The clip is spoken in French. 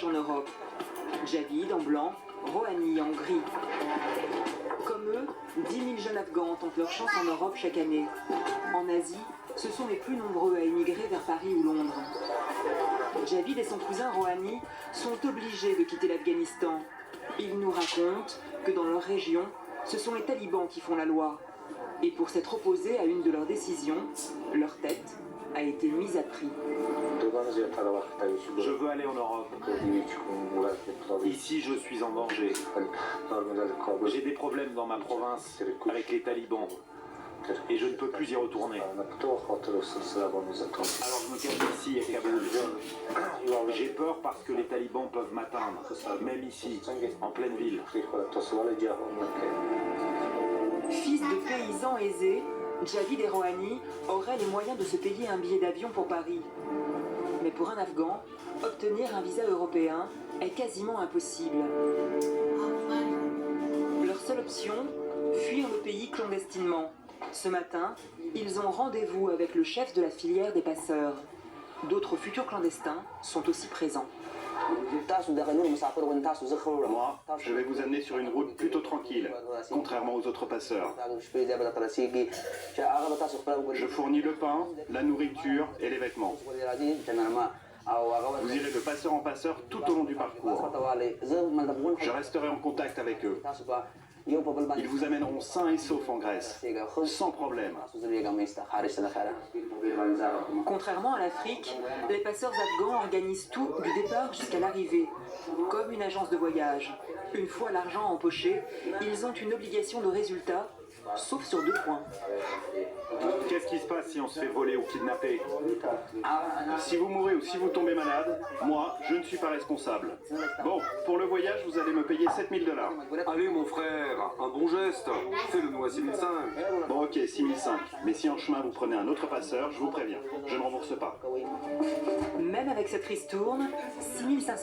en Europe. Javid en blanc, Rohani en gris. Comme eux, 10 000 jeunes Afghans tentent leur chance en Europe chaque année. En Asie, ce sont les plus nombreux à émigrer vers Paris ou Londres. Javid et son cousin Rohani sont obligés de quitter l'Afghanistan. Ils nous racontent que dans leur région, ce sont les talibans qui font la loi. Et pour s'être opposés à une de leurs décisions, leur tête a été mise à prix. Je veux aller en Europe. Ici, je suis en danger. J'ai des problèmes dans ma province avec les talibans. Et je ne peux plus y retourner. Alors je me cache ici à Kaboul. J'ai peur parce que les talibans peuvent m'atteindre, même ici, en pleine ville. Fils de paysans aisés, Javid et Rohani auraient les moyens de se payer un billet d'avion pour Paris. Mais pour un Afghan, obtenir un visa européen est quasiment impossible. Leur seule option, fuir le pays clandestinement. Ce matin, ils ont rendez-vous avec le chef de la filière des passeurs. D'autres futurs clandestins sont aussi présents. Moi, je vais vous amener sur une route plutôt tranquille, contrairement aux autres passeurs. Je fournis le pain, la nourriture et les vêtements. Vous irez de passeur en passeur tout au long du parcours. Je resterai en contact avec eux. Ils vous amèneront sains et saufs en Grèce, sans problème. Contrairement à l'Afrique, les passeurs afghans organisent tout du départ jusqu'à l'arrivée, comme une agence de voyage. Une fois l'argent empoché, ils ont une obligation de résultat, sauf sur 2 points. Qu'est-ce qui se passe si on se fait voler ou kidnapper? Si vous mourrez ou si vous tombez malade, moi, je ne suis pas responsable. Bon, pour le voyage, vous allez me payer 7 000 $. Allez mon frère, un bon geste, fais-le-nous à 6 500. Bon ok, 6 500. Mais si en chemin vous prenez un autre passeur, je vous préviens, je ne rembourse pas. Même avec cette ristourne, 6 500